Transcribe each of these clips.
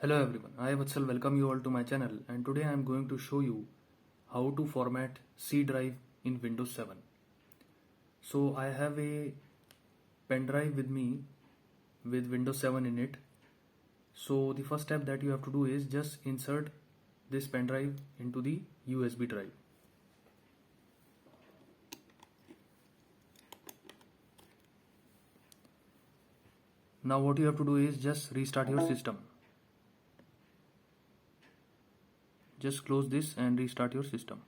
Hello everyone, I Vatsal welcome you all to my channel, and today I am going to show you how to format C drive in Windows 7. So I have a pen drive with me with Windows 7 in it. So the first step that you have to do is just insert this pen drive into the USB drive. Now what you have to do is just restart your system. Just close this and restart your system.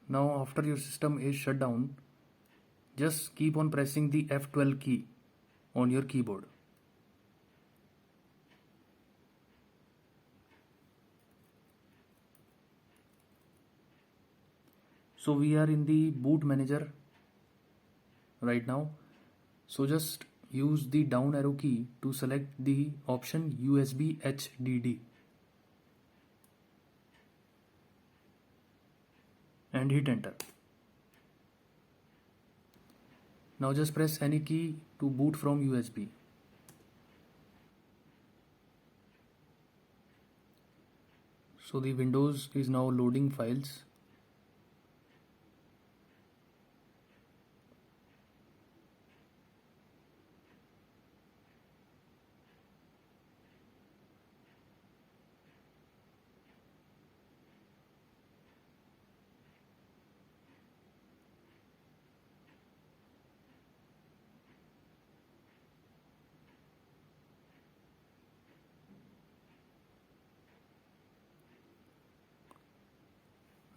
Now after your system is shut down, just keep on pressing the F12 key on your keyboard. So we are in the boot manager right now. So just use the down arrow key to select the option USB HDD and hit enter. Now just press any key to boot from USB. So the Windows is now loading files.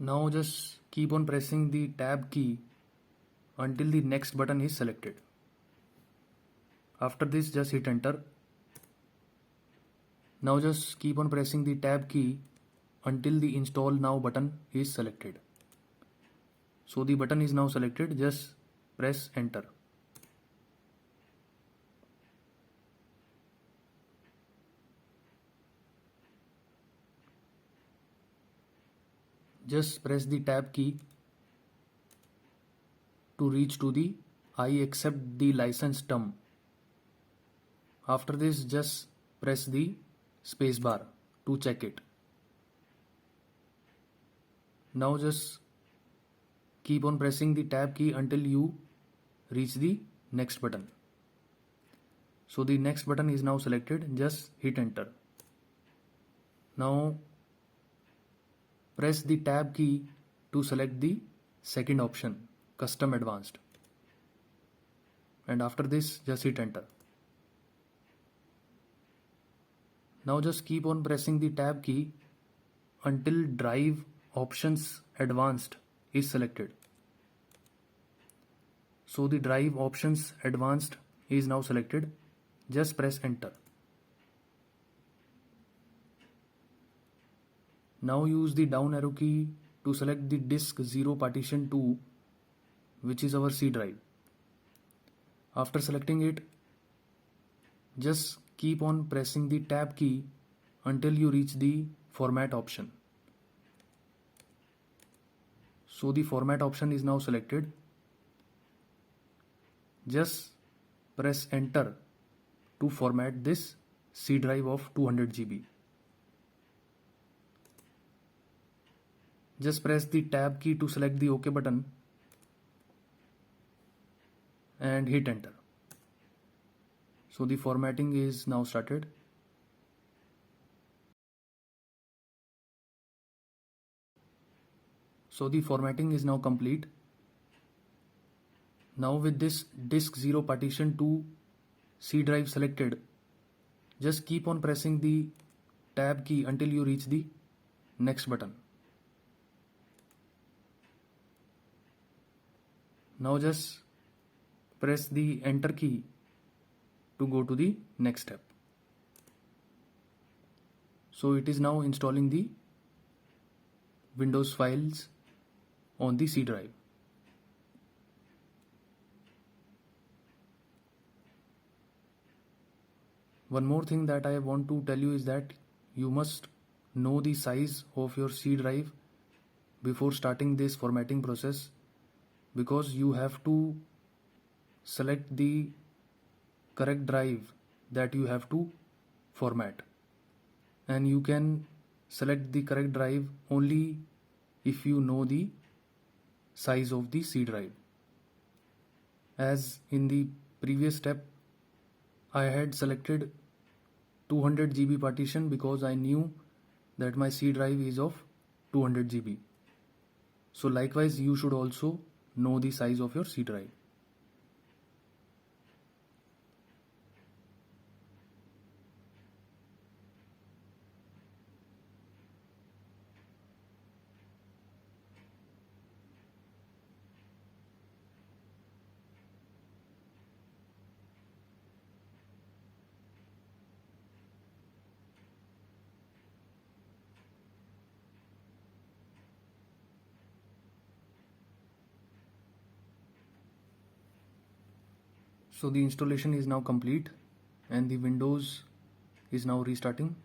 Now just keep on pressing the tab key until the next button is selected. After this, just hit enter. Now just keep on pressing the tab key until the install now button is selected. So the button is now selected, just press enter. Just press the tab key to reach to the I accept the license term. After this, just press the spacebar to check it. Now just keep on pressing the tab key until you reach the next button. So the next button is now selected, just hit enter. Now press the tab key to select the second option, custom advanced. And after this, just hit enter. Now just keep on pressing the tab key until drive options advanced is selected. So the drive options advanced is now selected. Just press enter. Now use the down arrow key to select the disk 0 partition 2, which is our C drive. After selecting it, just keep on pressing the tab key until you reach the format option. So the format option is now selected. Just press enter to format this C drive of 200 GB. Just press the tab key to select the OK button and hit enter. So the formatting is now started. So the formatting is now complete. Now with this disk 0 partition 2 C drive selected, just keep on pressing the tab key until you reach the next button. Now just press the enter key to go to the next step. So it is now installing the Windows files on the C drive. One more thing that I want to tell you is that you must know the size of your C drive before starting this formatting process, because you have to select the correct drive that you have to format, and you can select the correct drive only if you know the size of the C drive. As in the previous step, I had selected 200 GB partition because I knew that my C drive is of 200 GB. So likewise, you should also know the size of your C drive. So the installation is now complete and the Windows is now restarting.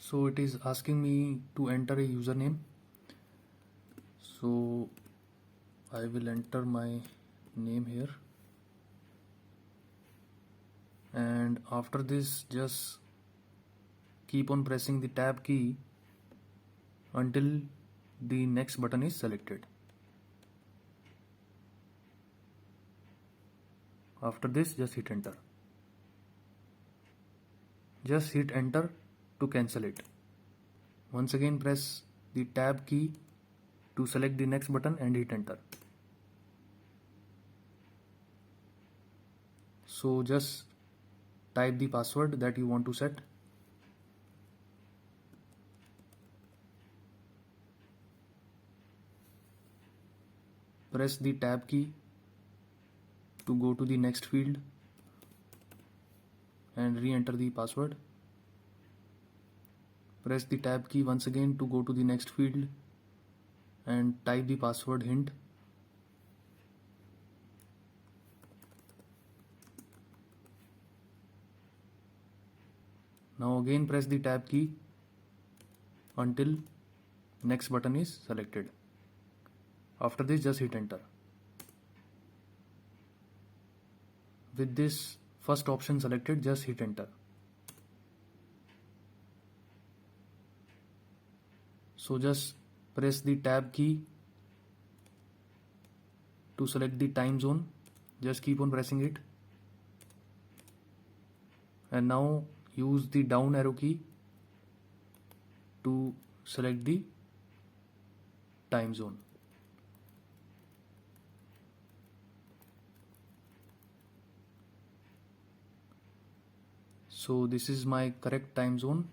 So it is asking me to enter a username. So I will enter my name here, and after this just keep on pressing the tab key until the next button is selected. After this just hit enter. Just hit enter to cancel it. Once again press the tab key to select the next button and hit enter. So just type the password that you want to set. Press the tab key to go to the next field and re-enter the password. Press the tab key once again to go to the next field and type the password hint. Now again press the tab key until next button is selected. After this just hit enter. With this first option selected, just hit enter. So just press the tab key to select the time zone. Just keep on pressing it. And now use the down arrow key to select the time zone. So this is my correct time zone,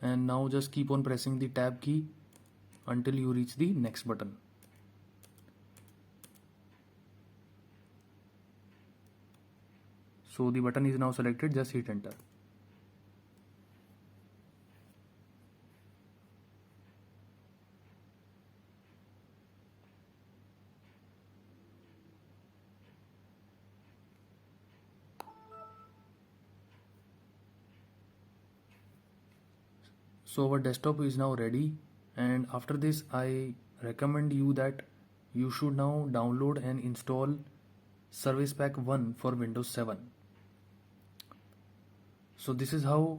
and now just keep on pressing the tab key until you reach the next button. So the button is now selected, just hit enter. So our desktop is now ready, and after this I recommend you that you should now download and install Service Pack 1 for Windows 7. So this is how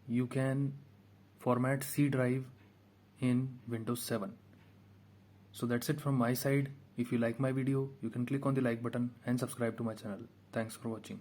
you can format C drive in Windows 7. So that's it from my side. If you like my video, you can click on the like button and subscribe to my channel. Thanks for watching.